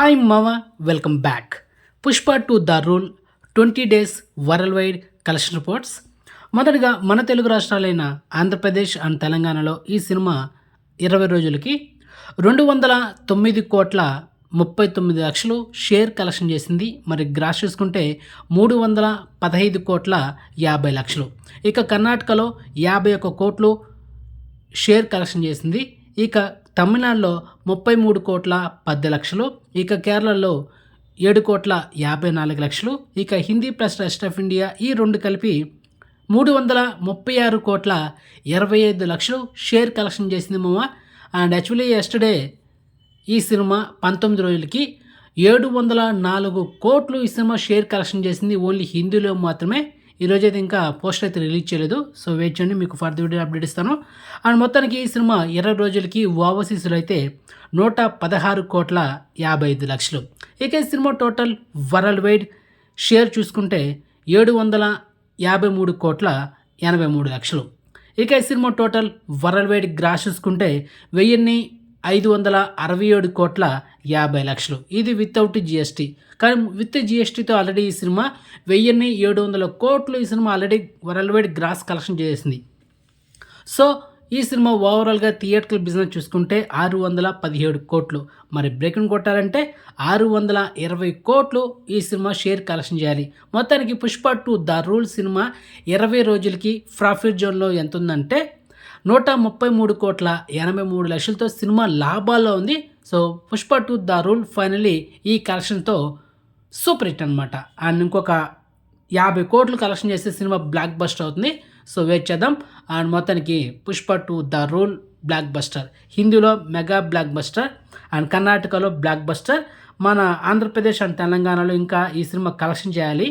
Hi మామ, welcome back. Pushpa two the rule 20 days world wide collection reports. మొదటగా మన Telugu రాష్ట్రాలైన Andhra Pradesh and తెలంగాణలో ఈ సినిమా 20 రోజులకి 209,39,00,000 షేర్ కలెక్షన్ చేసింది. మరి గ్రాస్ చూసుకుంటే 315,50,00,000. ఇక కర్ణాటకలో 51 కోట్లు షేర్ కలెక్షన్ చేసింది. ఇక తమిళనాడులో 33,10,00,000. ఇక కేరళలో 7,54,00,000. ఇక Hindi plus rest of India ఈ రెండు కలిపి 336,25,00,000 షేర్ కలెక్షన్ చేసింది మామ. అండ్ యాక్చువల్లీ ఎస్టర్డే ఈ సినిమా 19 రోజులకి 704 కోట్లు ఈ సినిమా షేర్ కలెక్షన్ చేసింది, ఓన్లీ హిందీలో మాత్రమే. ఈరోజు అయితే ఇంకా పోస్టర్ అయితే రిలీజ్ చేయలేదు, సో వెయిట్ చేయండి, మీకు ఫర్దర్ వీడియో అప్డేట్ ఇస్తాను. అండ్ మొత్తానికి ఈ సినిమా 20 రోజులకి ఓవర్సీస్లో అయితే 116,55,00,000. ఇక ఈ సినిమా టోటల్ వరల్డ్ వైడ్ షేర్ చూసుకుంటే 753,83,00,000. ఇక ఈ సినిమా టోటల్ వరల్డ్ వైడ్ గ్రాస్ చూసుకుంటే 1,567,50,00,000. ఇది వితౌట్ జిఎస్టీ. కానీ విత్ జిఎస్టీతో ఆల్రెడీ ఈ సినిమా 1,700 కోట్లు ఈ సినిమా already worldwide gross collection చేసింది. సో ఈ సినిమా ఓవరాల్గా థియేటర్కల్ బిజినెస్ చూసుకుంటే 617 కోట్లు. మరి బ్రేకింగ్ కొట్టాలంటే 620 కోట్లు ఈ సినిమా షేర్ కలెక్షన్ చేయాలి. మొత్తానికి Pushpa two the rule cinema 20 రోజులకి ప్రాఫిట్ జోన్లో ఎంత ఉందంటే 133,83,00,000తో సినిమా లాభాల్లో ఉంది. So Pushpa two the rule finally ఈ కలెక్షన్తో సూపర్ హిట్ అనమాట. అండ్ ఇంకొక 50 కోట్లు కలెక్షన్ చేస్తే సినిమా బ్లాక్ బస్టర్ అవుతుంది. సో వెయిట్ చేద్దాం. అండ్ మొత్తానికి Pushpa two the rule block buster, హిందీలో మెగా బ్లాక్ బస్టర్ అండ్ కర్ణాటకలో బ్లాక్ బస్టర్. మన ఆంధ్రప్రదేశ్ అండ్ తెలంగాణలో ఇంకా ఈ సినిమా కలెక్షన్ చేయాలి.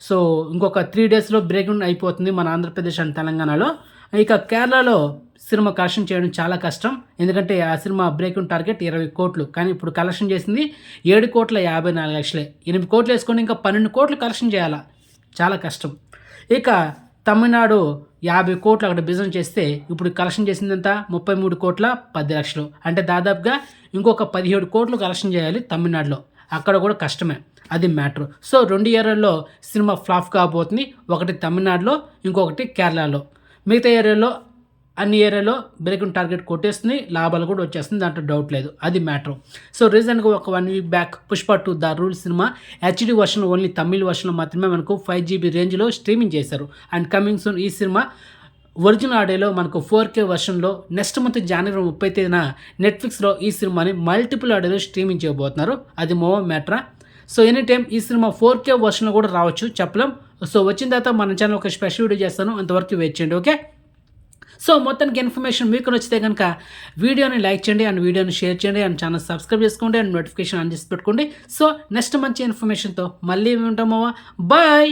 సో ఇంకొక 3 daysలో బ్రేక్ అయిపోతుంది మన ఆంధ్రప్రదేశ్ అండ్ తెలంగాణలో. ఇక కేరళలో సినిమా కలెక్షన్ చేయడం చాలా కష్టం, ఎందుకంటే ఆ సినిమా బ్రేక్ టార్గెట్ 20 కోట్లు, కానీ ఇప్పుడు కలెక్షన్ చేసింది 7,54,00,000. 8 కోట్లు వేసుకొని ఇంకా 12 కోట్లు కలెక్షన్ చేయాలా, చాలా కష్టం. ఇక తమిళనాడు 50 కోట్లు అక్కడ బిజినెస్ చేస్తే ఇప్పుడు కలెక్షన్ చేసిందంతా 33,10,00,000. అంటే దాదాపుగా ఇంకొక 17 కోట్లు కలెక్షన్ చేయాలి తమిళనాడులో. అక్కడ కూడా కష్టమే, అది మ్యాటర్. సో 2 ఏరియాల్లో సినిమా ఫ్లాప్ కాబోతుంది, ఒకటి తమిళనాడులో, ఇంకొకటి కేరళలో. మిగతా ఏరియాలో అన్ని ఏరియాలో బ్రేకింగ్ టార్గెట్ కొట్టేస్తుంది, లాభాలు కూడా వచ్చేస్తుంది, దాంట్లో డౌట్ లేదు, అది మ్యాటర్. సో రీసెంట్గా ఒక 1 week back Pushpa two the rule cinema HD version, only Tamil వర్షన్లో మాత్రమే మనకు 5 GB రేంజ్లో స్ట్రీమింగ్ చేశారు. అండ్ కమింగ్ సూన్ ఈ సినిమా ఒరిజినల్ ఆడియోలో మనకు 4K వర్షన్లో నెక్స్ట్ మంత్ జనవరి 30న నెట్ఫ్లిక్స్లో ఈ సినిమాని మల్టిపుల్ ఆడియోలో స్ట్రీమింగ్ చేయబోతున్నారు, అది మోవ మ్యాటరా. సో ఎనీ టైం ఈ సినిమా 4K వర్షన్లో కూడా రావచ్చు, చెప్పలేం. సో వచ్చిన తర్వాత మన ఛానల్ ఒక స్పెషల్ వీడియో చేస్తాను, అంతవరకు వెయిట్ చేయండి, ఓకే. సో మొత్తానికి ఇన్ఫర్మేషన్ మీకు నచ్చితే కనుక వీడియోని లైక్ చేయండి అండ్ వీడియోని షేర్ చేయండి అండ్ ఛానల్ సబ్స్క్రైబ్ చేసుకోండి అండ్ నోటిఫికేషన్ ఆన్ చేసి పెట్టుకోండి. సో నెక్స్ట్ మంచి ఇన్ఫర్మేషన్తో మళ్ళీ ఉంటామో, బాయ్.